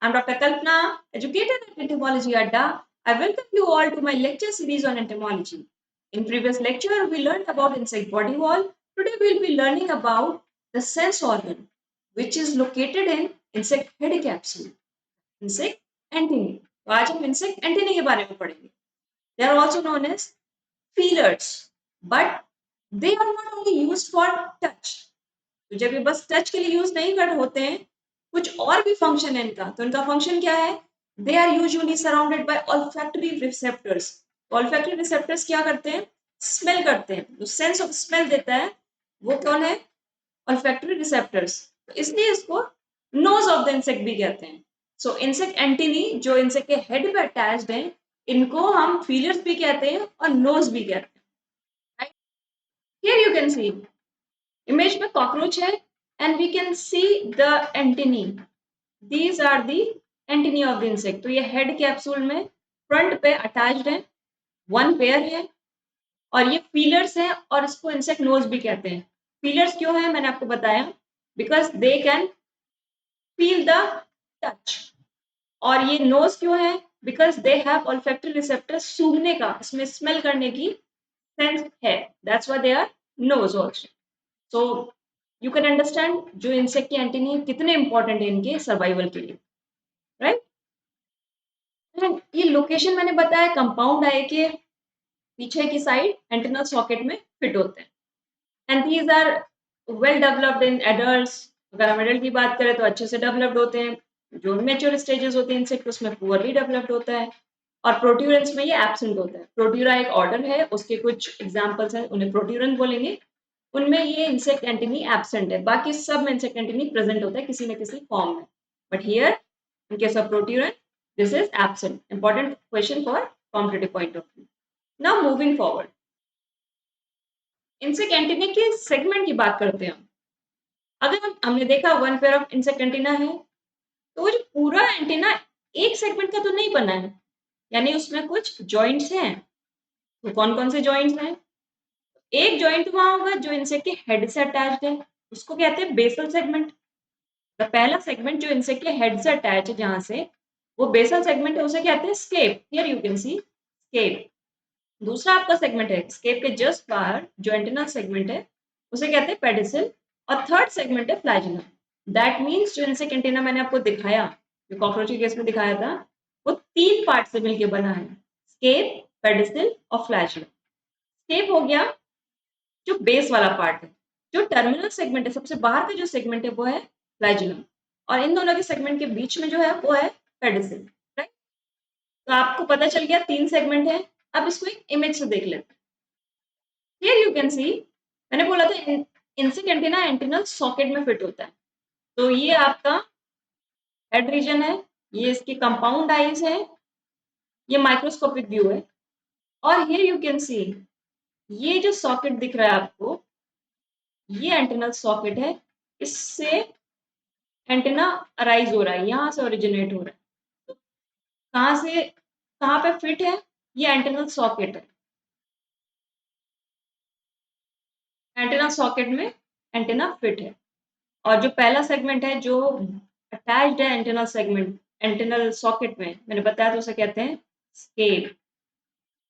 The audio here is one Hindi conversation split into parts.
I'm Dr. Kalpana, educator at Entomology Adda. I welcome you all to my lecture series on entomology. In previous lecture, we learned about insect body wall. Today, we'll be learning about the sense organ, which is located in insect head capsule, insect antennae. तो आज हम insect antennae के बारे में पढ़ेंगे. They are also known as feelers, but they are not only used for touch. तो जब ये बस टच के लिए यूज नहीं कर होते हैं, कुछ और भी फंक्शन है इनका. तो इनका फंक्शन क्या है? They are usually surrounded by olfactory receptors. Olfactory receptors क्या करते हैं? स्मेल करते हैं. जो सेंस ऑफ स्मेल देता है वो कौन है? Olfactory receptors. तो इसलिए इसको नोज ऑफ द इंसेक्ट भी कहते हैं. सो इंसेक्ट एंटीनी जो इंसेक्ट के हेड पे अटैच्ड है, इनको हम फीलर्स भी कहते हैं और नोज भी कहते हैं. Here you can see image में कॉकरोच है and we can see the antennae. These are the antennae of the insect. तो ये हेड कैप्सूल में फ्रंट पे अटैच्ड है, वन पेयर है और ये फीलर्स हैं और इसको इंसेक्ट नोज भी कहते हैं. फीलर्स क्यों है मैंने आपको बताया, because they can feel the touch. और ये नोज क्यों है? Because they have olfactory receptor. सूंघने का, इसमें स्मेल करने की सेंस है. That's why they are knows also. So you can understand जो इंसेक्ट की एंटीनी कितने इंपॉर्टेंट है इनके सर्वाइवल के लिए, राइट. ये लोकेशन मैंने बताया कंपाउंड आई के पीछे की साइड एंटेनल सॉकेट में फिट होते हैं. And these are well developed in adults. अगर हम एडल्ट की बात करें तो अच्छे से डेवलप्ड होते हैं. जो मेच्योर स्टेजेस होते हैं इंसेक्ट उसमें पुअरली डेवलप्ड होता है और प्रोट्यूरेंस में ये एब्सेंट होता है. प्रोट्यूरा एक ऑर्डर है, उसके कुछ एग्जांपल्स हैं, उन्हें प्रोट्यूरेंस बोलेंगे. उनमें ये इंसेक्ट एंटीनी एब्सेंट है, बाकी सब में इंसेक्ट एंटीनी प्रेजेंट होता है किसी न किसी फॉर्म में. But here in case of protuberance this is absent. Important question for competitive point of view. Now moving forward, insect antenna के सेगमेंट की बात करते हैं. अगर हमने देखा one pair of insect antenna है, तो वो जो पूरा एंटीना एक सेगमेंट का तो नहीं बना है, यानी उसमें कुछ जॉइंट्स हैं. तो कौन कौन से जॉइंट्स हैं? एक जॉइंट वहां होगा जो इंसेक्ट के हेड से अटैच्ड है, उसको कहते हैं बेसल सेगमेंट. तो पहला सेगमेंट जो इंसेक्ट के हेड से अटैच है जहां से, वो बेसल सेगमेंट है, उसे कहते हैं scape. Here you can see scape. दूसरा आपका सेगमेंट है स्केप के जस्ट बाहर जो एंटेनल सेगमेंट है, उसे कहते हैं पेडिसल. और थर्ड सेगमेंट है फ्लैजिलम. दैट मीन्स जो इंसेक्ट एंटेना मैंने आपको दिखाया, जो कॉकरोच के केस में दिखाया था, वो तीन पार्ट से मिलकर बना है, स्केप, पेडिसल और फ्लैजिलम. स्केप हो गया जो बेस वाला पार्ट है. जो टर्मिनल सेगमेंट है, सबसे बाहर का जो सेगमेंट है वो है फ्लैजिलम. और इन दोनों के सेगमेंट के बीच में जो है वो है पेडिसल, राइट. तो आपको पता चल गया तीन सेगमेंट है. अब इसको एक इमेज से देख लेते हैं. हियर यू कैन सी, मैंने बोला था इंसेक्ट एंटीना एंटीनल सॉकेट में फिट होता है. तो ये आपका हेड रीजन है, ये इसकी कंपाउंड आईज है, ये माइक्रोस्कोपिक व्यू है. और हियर यू कैन सी, ये जो सॉकेट दिख रहा है आपको, ये एंटेनल सॉकेट है. इससे एंटेना अराइज हो रहा है, यहाँ से ओरिजिनेट हो रहा है. तो कहाँ से कहाँ पे फिट है? ये एंटेनल सॉकेट है. एंटेना सॉकेट में एंटेना फिट है. और जो पहला सेगमेंट है जो अटैच्ड है एंटेनल सेगमेंट एंटेनल सॉकेट में, मैंने बताया तो उसे कहते हैं स्केप.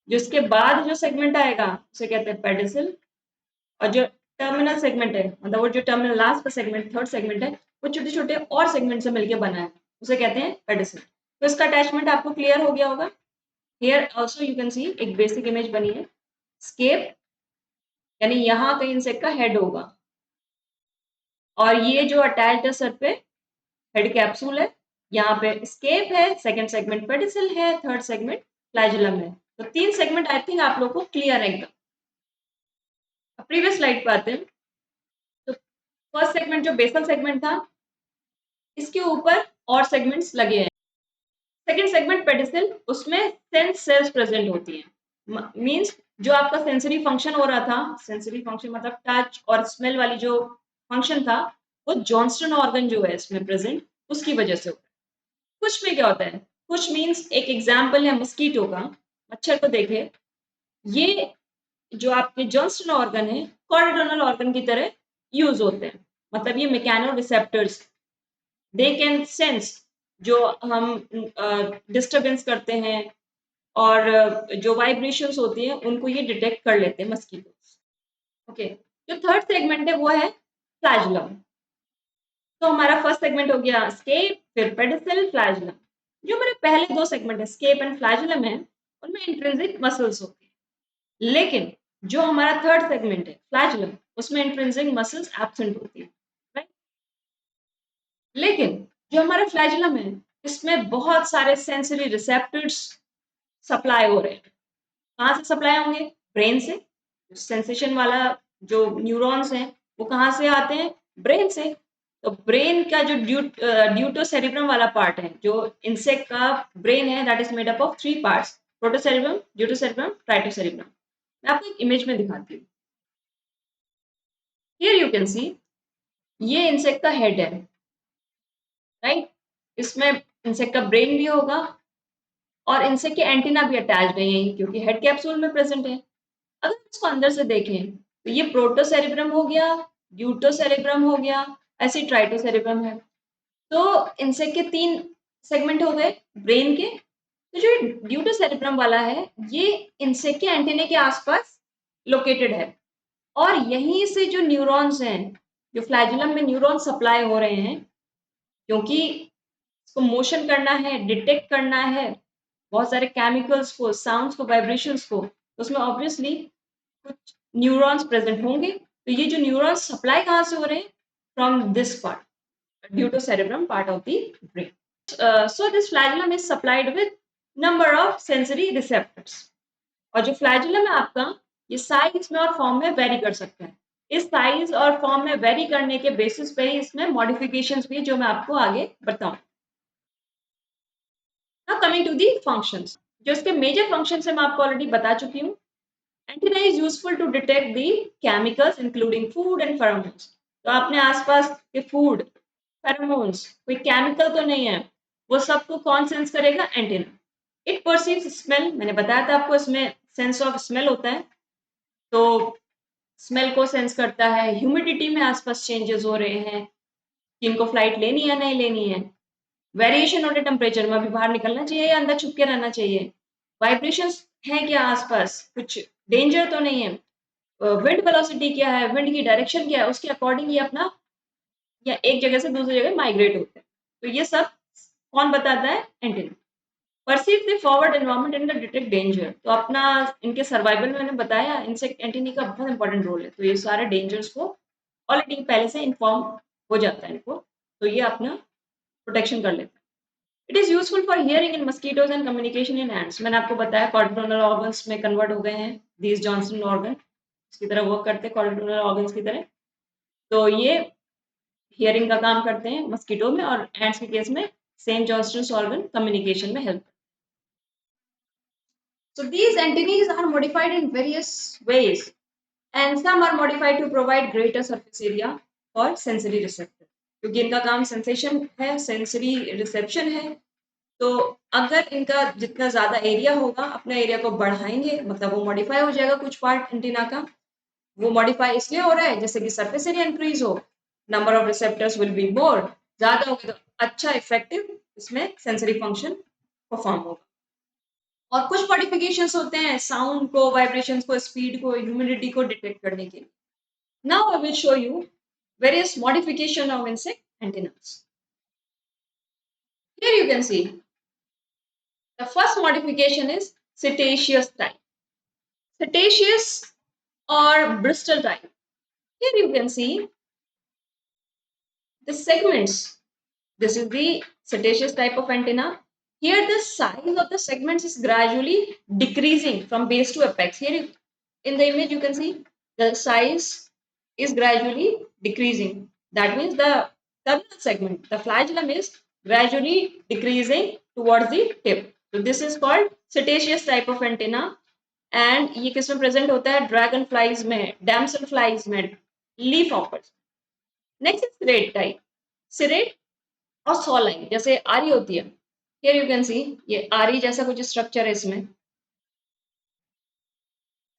जिसके बाद जो सेगमेंट आएगा उसे कहते हैं पेडिसल. और जो टर्मिनल सेगमेंट है, मतलब वो जो टर्मिनल लास्ट का सेगमेंट थर्ड सेगमेंट है, वो छोटे छोटे और सेगमेंट से मिलकर बना है, उसे कहते हैं पेडिसल. तो इसका अटैचमेंट आपको क्लियर हो गया होगा. हियर ऑल्सो यू कैन सी एक बेसिक इमेज बनी है. स्केप यानी यहाँ कहीं इंसेक्ट का हेड होगा, और ये जो अटैच्ड है सर पे हेड कैप्सूल है, यहाँ पे स्केप है, सेकंड सेगमेंट पेडिसल है, थर्ड सेगमेंट फ्लैजिलम है. तो तीन सेगमेंट आई थिंक आप लोग को क्लियर है एकदम. प्रीवियस स्लाइड पे आते हैं. तो फर्स्ट सेगमेंट जो बेसल सेगमेंट था, इसके ऊपर और सेगमेंट्स लगे हैं. सेकंड सेगमेंट पेडिसल, उसमें सेंस सेल्स प्रेजेंट होती हैं. मींस जो आपका सेंसरी फंक्शन हो रहा था, सेंसरी फंक्शन मतलब टच और स्मेल वाली जो फंक्शन था, वो जॉन्स्टन ऑर्गन जो है इसमें प्रेजेंट, उसकी वजह से होता है. कुछ में क्या होता है, कुछ मीन्स एक एग्जाम्पल है मस्कीटो का. मच्छर को देखे, ये जो आपके जॉन्स्टन ऑर्गन है कॉर्डोनल ऑर्गन की तरह यूज होते हैं. मतलब ये mechano receptors, they can sense जो हम डिस्टरबेंस करते हैं और जो वाइब्रेशंस होती हैं उनको ये डिटेक्ट कर लेते हैं मस्कीटोज। ओके, जो थर्ड सेगमेंट है वो है फ्लैजुलम। तो हमारा फर्स्ट सेगमेंट हो गया स्केप, फिर पेडिसल, फ्लैजुलम। जो मेरे पहले दो सेगमेंट है स्केप एंड फ्लैजुलम है, उनमें इंट्रिंसिक मसल्स होते हैं, लेकिन जो हमारा थर्ड सेगमेंट है फ्लैजुलम, उसमें इंट्रिंसिक मसल्स एब्सेंट होती है, राइट। लेकिन जो हमारा फ्लैजुलम है, इसमें बहुत सारे सेंसरी रिसेप्टर्स सप्लाई हो रहे हैं। कहाँ से सप्लाई होंगे? ब्रेन से। सेंसेशन वाला जो न्यूरॉन्स हैं वो कहाँ से आते हैं? ब्रेन से। तो ब्रेन का जो ड्यूटोसेरिब्रम वाला पार्ट है, जो इंसेक्ट का ब्रेन है, that is made up of three parts, protocerebrum, deutocerebrum, tritocerebrum. मैं आपको एक इमेज में दिखाती हूँ। हियर यू कैन सी, ये इंसेक्ट का हेड है, राइट। इसमें इंसेक्ट का ब्रेन भी होगा और इंसेक्ट के एंटीना भी अटैच है यहीं, क्योंकि हेड कैप्सूल में प्रेजेंट है। अगर इसको अंदर से देखें तो ये प्रोटोसेरिब्रम हो गया, ड्यूटोसेरिब्रम हो गया, ऐसे ट्राइटोसेरिब्रम है। तो इंसेक्ट के तीन सेगमेंट हो गए ब्रेन के। तो जो ड्यूटोसेरिब्रम वाला है, ये इंसेक्ट के एंटीने के आसपास लोकेटेड है, और यहीं से जो न्यूरॉन्स हैं, जो फ्लैजुलम में न्यूरॉन सप्लाई हो रहे हैं, क्योंकि इसको मोशन करना है, डिटेक्ट करना है बहुत सारे केमिकल्स को, साउंड्स को, वाइब्रेशंस को, तो उसमें ऑब्वियसली कुछ न्यूरॉन्स प्रेजेंट होंगे। तो ये जो न्यूरॉन्स सप्लाई कहाँ से हो रहे हैं? From this part, due to cerebrum part of the brain. So this flagellum is supplied with number of sensory receptors। और जो फ्लैजुलम है आपका, ये साइज में और फॉर्म में वेरी कर सकते हैं। इस साइज और फॉर्म में वेरी करने के बेसिस पे ही इसमें मॉडिफिकेशंस भी है, जो मैं आपको आगे बताऊं। Now coming to the functions. जो इसके मेजर फंक्शंस है मैं आपको ऑलरेडी बता चुकी हूँ। Antenna is useful to detect the chemicals including food and pheromones. तो अपने आसपास के फूड, फेरोमोन्स, कोई केमिकल तो नहीं है, वो सबको कौन सेंस करेगा? एंटीना। इट परसीव्स स्मेल, मैंने बताया था आपको इसमें सेंस ऑफ स्मेल होता है, तो स्मेल को सेंस करता है। ह्यूमिडिटी में आसपास चेंजेस हो रहे हैं कि इनको फ्लाइट लेनी है नहीं लेनी है। वेरिएशन होने टेम्परेचर में, अभी बाहर निकलना चाहिए या अंदर छुप के रहना चाहिए। वाइब्रेशंस है क्या आसपास, कुछ डेंजर तो नहीं है। विंड वेलोसिटी क्या है, विंड की डायरेक्शन क्या है, उसके अकॉर्डिंग ये अपना या एक जगह से दूसरी जगह माइग्रेट होते हैं। तो ये सब कौन बताता है? Antenna. Perceive the forward environment and the detect danger. तो अपना इनके सर्वाइवल में मैंने बताया इंसेक्ट एंटीना का बहुत इंपॉर्टेंट रोल है। तो ये सारे डेंजर्स को ऑलरेडी पहले से इन्फॉर्म हो जाता है इनको, तो ये अपना प्रोटेक्शन कर लेते हैं। It is useful for hearing in mosquitoes and communication in ends. मैंने आपको बताया कॉर्टिसोनल ऑर्गन्स में कन्वर्ट हो गए हैं, दीज जॉनसन ऑर्गन इसकी तरह वर्क करते हैं कॉर्टिसोनल ऑर्गन्स की तरह। तो ये हियरिंग का काम करते हैं मस्कीटो में, और एंड्स के केस में सेम जॉनसन ऑर्गन कम्युनिकेशन में help. So these antennae are modified in various ways, and some are modified to provide greater surface area for sensory receptor। क्योंकि इनका काम सेंसेशन है, सेंसरी रिसेप्शन है, तो अगर इनका जितना ज्यादा एरिया होगा, अपने एरिया को बढ़ाएंगे, मतलब वो मॉडिफाई हो जाएगा कुछ पार्ट एंटीना का। वो मॉडिफाई इसलिए हो रहा है जैसे कि सरफेस एरिया इंक्रीज हो, number of receptors will be more, ज्यादा होगा तो अच्छा इफेक्टिव इसमें सेंसरी फंक्शन परफॉर्म होगा। और कुछ मॉडिफिकेशंस होते हैं साउंड को, वाइब्रेशंस को, स्पीड को, ह्यूमिडिटी को डिटेक्ट करने के लिए। Now I will show you various modification of insect antennas। Here you can see the first modification is Cetaceous type, Cetaceous or Bristol type। Here you can see the segments. This is the Cetaceous type of antenna. Here the size of the segments is gradually decreasing from base to apex. Here in the image you can see the size is gradually decreasing. That means the terminal segment, the flagellum is gradually decreasing towards the tip. So this is called Cetaceous type of antenna। And ये किस में प्रेजेंट होता है? ड्रैगन फ्लाइज में, डैमसल फ्लाइज में, leaf hoppers. Next is serrate type. Serrate और सॉ लाइन जैसे आरी होती है। हियर यू कैन सी ये आरी जैसा कुछ स्ट्रक्चर है इसमें।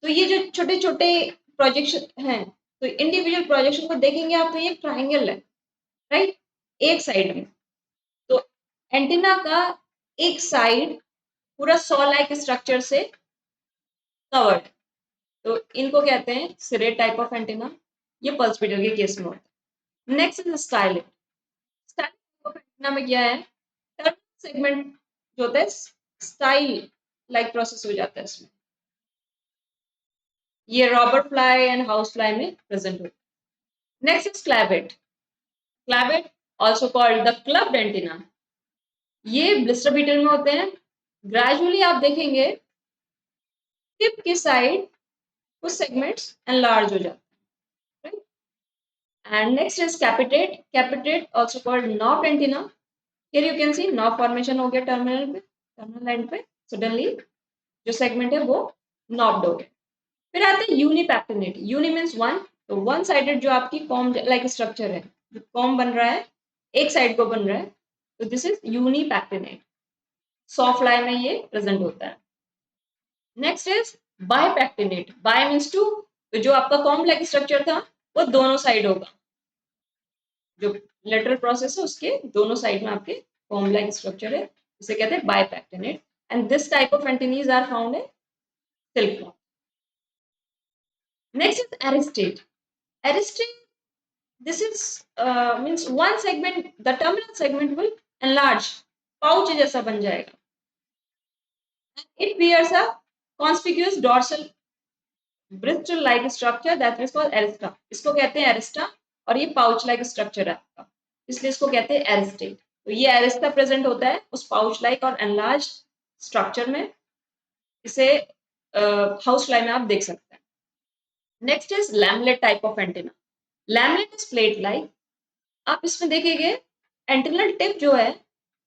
तो ये जो छोटे छोटे प्रोजेक्शन हैं, तो इंडिविजुअल प्रोजेक्शन को देखेंगे आप तो ये ट्राइंगल है, राइट, एक साइड में। तो एंटीना का एक साइड पूरा सॉ लाइक स्ट्रक्चर से कवर्ड, तो इनको कहते हैं सिरेट टाइप ऑफ एंटीना। ये पल्स मीटर के केस में होता है। Next is stylate. Stylate of antenna में क्या है, टर्मिनल सेगमेंट जो होता है स्टाइल लाइक प्रोसेस हो जाता है इसमें। ये robber fly and house fly में प्रेजेंट होता है। Next is clavate. Clavate also called the clubbed antenna. ये ब्लिस्टर बीटर में होते हैं। ग्रेजुअली आप देखेंगे टिप की साइड कुछ सेगमेंट्स एनलार्ज हो जाते हैं। And next is capitate. Capitate also called knob antenna. Here you can see knob formation हो गया टर्मिनल पे, टर्मिनल एंड पे सडनली जो सेगमेंट है वो नॉब्ड हो गया। फिर आते हैं यूनिपैक्टिनेट। यूनि मीन्स वन, तो वन साइडेड जो आपकी कॉम लाइक स्ट्रक्चर है, जो कॉम बन रहा है एक साइड को बन रहा है, तो this is unipectinate. Sawfly में ये प्रेजेंट होता है। Next is bipectinate. Bi means two, तो जो आपका कॉम लाइक स्ट्रक्चर था वो दोनों साइड होगा, जो लेटरल प्रोसेस है उसके दोनों साइड में आपके कॉम लाइक स्ट्रक्चर है, इसे कहते हैं बायपैक्टिनेट। And this type of antennae are found in silk worm. Next is aristate. Aristate, this is means one segment, the terminal segment will enlarge, pouch जैसा बन जाएगा। It bears a conspicuous dorsal bristle like structure that is called arista। इसको कहते हैं arista, और ये पाउच लाइक स्ट्रक्चर है आपका, इसलिए इसको कहते हैं एरिस्टेट। तो ये एरिस्टा प्रेजेंट होता है उस पाउच लाइक और एनलार्ज स्ट्रक्चर में। इसे हाउस फ्लाई में आप देख सकते हैं। Next is lamellate type of antenna. Lamellate is plate like. आप इसमें देखेंगे एंटीनल टिप जो है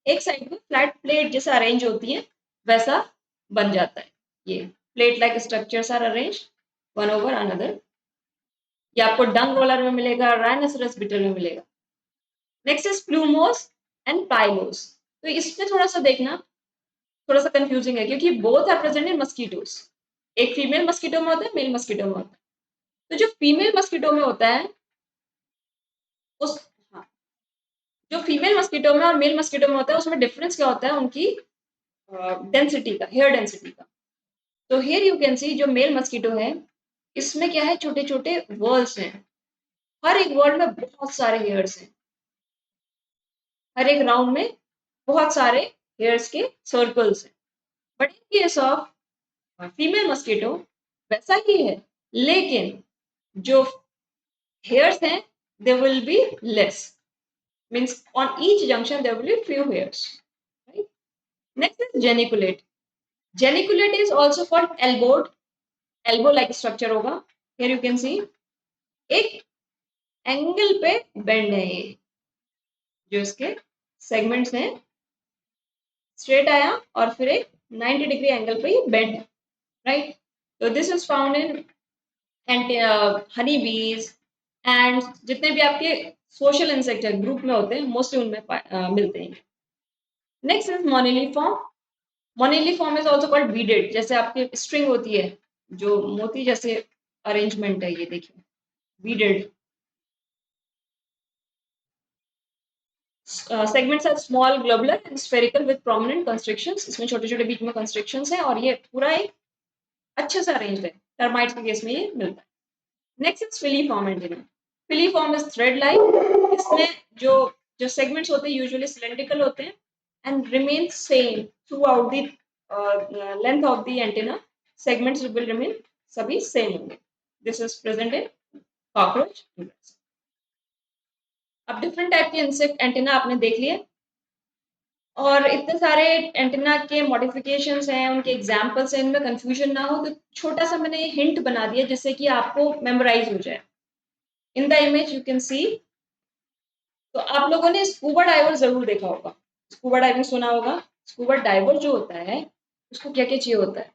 एक साइड में फ्लैट प्लेट जैसा अरेंज होती है, वैसा बन जाता है। ये plate like structures are arrange one over another. ये आपको डंग रोलर में मिलेगा, राइनोसेरस बीटल में मिलेगा। Next is plumose and pilose. तो इसमें थोड़ा सा देखना, थोड़ा सा कंफ्यूजिंग है क्योंकि both are present in mosquitoes. एक फीमेल मस्कीटो में होता है, मेल मस्कीटो में होता है। तो जो फीमेल मस्कीटो में होता है उस, हाँ, जो फीमेल मस्कीटो में और मेल मस्कीटो में होता है उसमें डिफरेंस क्या होता है उनकी डेंसिटी का, हेयर डेंसिटी का। तो हियर यू कैन सी जो मेल मस्कीटो है इसमें क्या है, छोटे छोटे वर्ल्स हैं, हर एक वर्ल में बहुत सारे हेयर्स हैं, हर एक राउंड में बहुत सारे हेयर्स के सर्कल्स हैं। But in case of female mosquito वैसा ही है, लेकिन जो हेयर्स हैं they will be less, means on each junction there will be few hairs, right? Next is geniculate. Geniculate is also called elbowed, elbow like structure होगा। here you can see एक एंगल पे बेंड है, ये जो इसके सेगमेंट्स हैं स्ट्रेट आया और फिर एक 90 डिग्री एंगल पे ही बेंड है, राइट? तो this is found in Honey बीज एंड जितने भी आपके सोशल इंसेक्ट ग्रुप में होते हैं मोस्टली उनमें मिलते हैं। Next is moniliform. Moniliform is also called beaded. जैसे आपकी स्ट्रिंग होती है जो मोती जैसे अरेंजमेंट है, ये देखिए beaded. Segments are small globular and spherical with prominent constrictions. इसमें छोटे छोटे बीच में कंस्ट्रिक्शंस हैं और ये पूरा एक अच्छे से अरेंज्ड है। टर्माइट्स के केस में ये मिलता है। Next is filiform antenna. Filiform is thread like. इसमें जो जो सेगमेंट्स होते हैं यूजुअली सिलेंड्रिकल होते हैं and remain same through out the length of the antenna. Segments will remain सभी सेम होंगे। This is present in cockroach. अब डिफरेंट टाइप के इंसेक्ट एंटीना आपने देख लिए, और इतने सारे एंटीना के मॉडिफिकेशंस हैं, उनके एग्जांपल्स हैं, इनमें कंफ्यूजन ना हो तो छोटा सा मैंने हिंट बना दिया जिससे कि आपको मेमोराइज हो जाए। In the image you can सी, तो आप लोगों ने स्कूबा डाइवर जरूर देखा होगा, स्कूबा डाइविंग सुना होगा। स्कूबा डाइवर जो होता है उसको क्या क्या चाहिए होता है,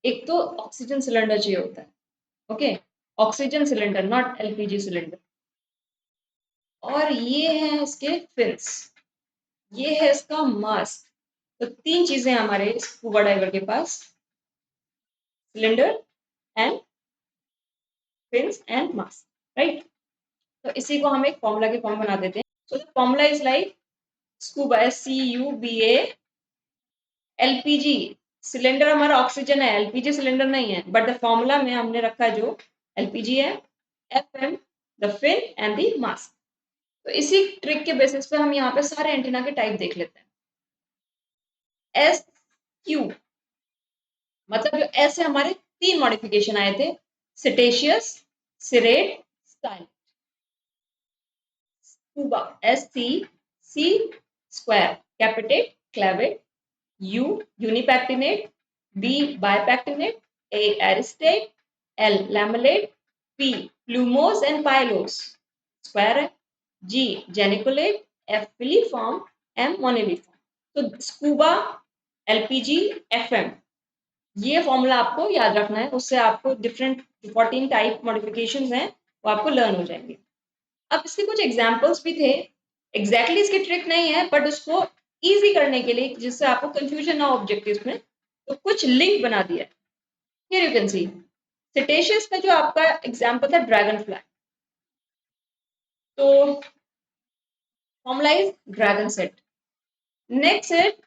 एक तो ऑक्सीजन सिलेंडर चाहिए होता है, okay, oxygen cylinder not LPG cylinder, और ये है इसके फिन्स, ये है इसका मास्क। तो तीन चीजें हमारे स्कूबा डाइवर के पास, cylinder and fins and mask, right? तो इसी को हम एक फॉर्मूला के फॉर्म बना देते हैं। So the formula is like scuba SCUBA। LPG cylinder हमारा ऑक्सीजन है, LPG सिलेंडर नहीं है, बट द फॉर्मूला में हमने रखा है जो LPG है। FM the fin and the mask. तो इसी ट्रिक के बेसिस पे हम यहाँ पे सारे एंटीना के टाइप देख लेते हैं। SQ मतलब जो एस है, हमारे 3 मॉडिफिकेशन आए थे, setaceous, serrate, style. Scuba SC square, capitate, clavate, U unipectinate, B bipectinate, A aristate, L lamellate, P plumose and pilose square है, G geniculate, F filiform, M moniliform. तो स्कूबा, LPG, FM, ये फॉर्मूला आपको याद रखना है, उससे आपको डिफरेंट 14 टाइप मॉडिफिकेशंस हैं वो आपको लर्न हो जाएंगे। अब इसके कुछ एग्जांपल्स भी थे, एग्जैक्टली इसकी ट्रिक नहीं है, बट उसको इजी करने के लिए, जिससे आपको कंफ्यूजन ना हो ऑब्जेक्टिव्स में, तो कुछ लिंक बना दिया है। Here you can see setaceous का जो आपका एग्जांपल था ड्रैगन फ्लाई, तो formula is dragon set. Next set,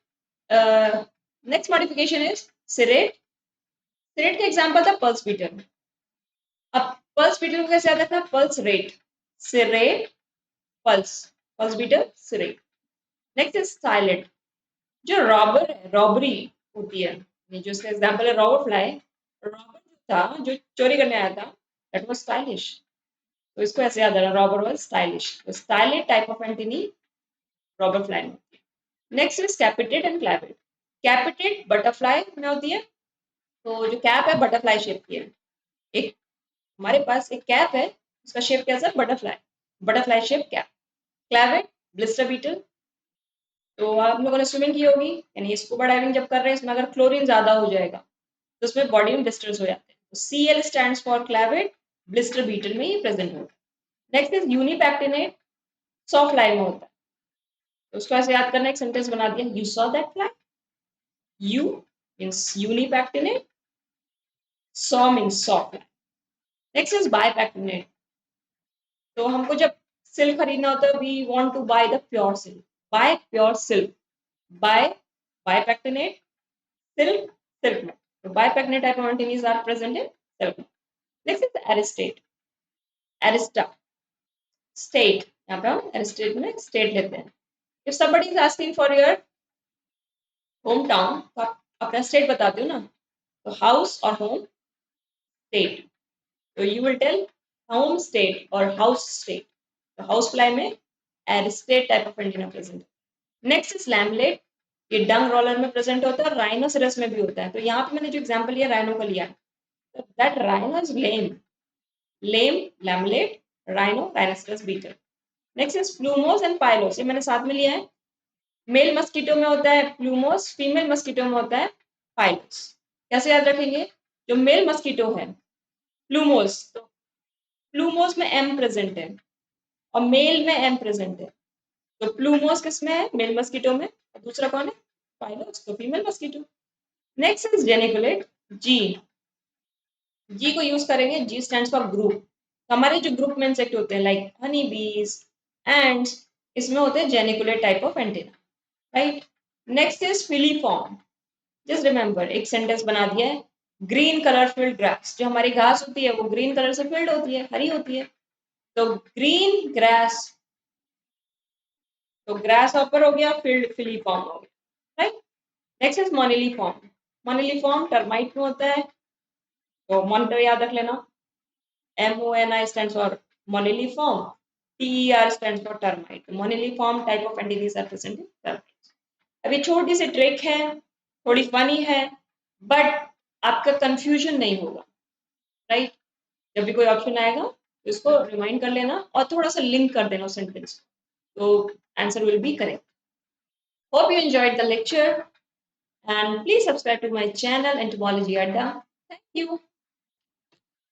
next modification is serrate. Serrate का एग्जांपल था पल्स बीटर। अब पल्स बीटर को कैसे याद रखना, pulse rate, serrate, pulse, pulse beetle, serrate. Next is silent, जो रॉबर है, रॉबरी होती है, ये जो इसका एग्जांपल है रॉबर फ्लाई, रॉबर जो था, जो चोरी करने आया था, दैट वाज स्टाइलिश, तो इसको ऐसे याद रखना, रॉबर वाज स्टाइलिश, तो stylish type of antennae robber fly में होती है। Next is capitate and clapped. Capitate butterfly में होती है, तो जो कैप है बटरफ्लाई शेप की है, एक हमारे पास एक कैप है, उसका शेप कैसा है, butterfly, butterfly shape cap. Clavate blister beetle, तो आप लोगों ने स्विमिंग की होगी, यानी स्कूबा डाइविंग जब कर रहे हैं, इसमें अगर क्लोरीन ज्यादा हो जाएगा तो उसमें बॉडी में ब्लिस्टर्स हो जाते हैं, तो CL stands for clavate, blister beetle में ही प्रेजेंट होता है। Next is unipectinate, saw fly में होता है, तो उसको ऐसे याद करना, एक सेंटेंस बना दिया, you saw that fly. You means unipectinate, saw means saw fly. Next is bipectinate, तो हमको जब सिल्क खरीदना होता है, we want to buy the pure silk, buy pure silk, buy bipectinate, silk, silk में, तो bipectinate type of antennae are present in silk में। Next is aristate, arista, state, यहाँ पे हम एरिस्टेट में स्टेट लेते हैं। If somebody is asking for your home town, तो आप अपना स्टेट बताते हो ना, तो हाउस और होम, स्टेट, तो you will tell home state और हाउस स्टेट, तो हाउस फ्लाई में aristate type of antenna present है। नेक्स्ट इज लैमलेट, ये डंग रोलर में प्रेजेंट होता है, राइनोसेरस में भी होता है, तो यहाँ पे मैंने जो एग्जांपल लिया राइनो का लिया है, तो that rhino is lame, lame lamellate, rhino rhinoceros beetle. Next is plumose and pilose, ये मैंने साथ में लिया है, मेल मस्कीटो में होता है प्लूमोस, फीमेल मस्कीटो में होता है पाइलोस। कैसे याद रखेंगे, जो मेल मस्कीटो है प्लूमोस, तो प्लूमोस में एम प्रेजेंट है और मेल में एम प्रेजेंट है, तो प्लूमोस किसमें है, मेल मस्कीटो में, और दूसरा कौन है, पाइलोस, तो female mosquito. Next is geniculate, G, G को यूज करेंगे, जी स्टैंड्स फॉर ग्रुप, हमारे जो ग्रुप में इंसेक्ट होते हैं लाइक हनी बीज, एंड्स, इसमें होते हैं geniculate type of antenna, right. Next is filiform, just remember, एक सेंटेंस बना दिया है, ग्रीन कलर फिल्ड ग्रास, जो हमारी घास होती है वो ग्रीन कलर से फिल्ड होती है, हरी होती है, तो ग्रीन ग्रास, तो ग्रास हॉपर हो गया, फील्ड फिलीफॉर्म हो गया, right. Next is moniliform, मोनिलीफॉर्म termite में होता है, तो मॉनिटर याद रख लेना, MONI stands for moniliform, TER stands for termite, moniliform type of entities are present in termites। अब ये छोटी सी ट्रिक है, थोड़ी फनी है, बट आपका कंफ्यूजन नहीं होगा, राइट। जब भी कोई ऑप्शन आएगा तो इसको रिमाइंड कर लेना और थोड़ा सा लिंक कर देना सेंटेंस, तो answer will be correct. Hope you enjoyed the lecture and please subscribe to my channel Entomology Adda. Thank you.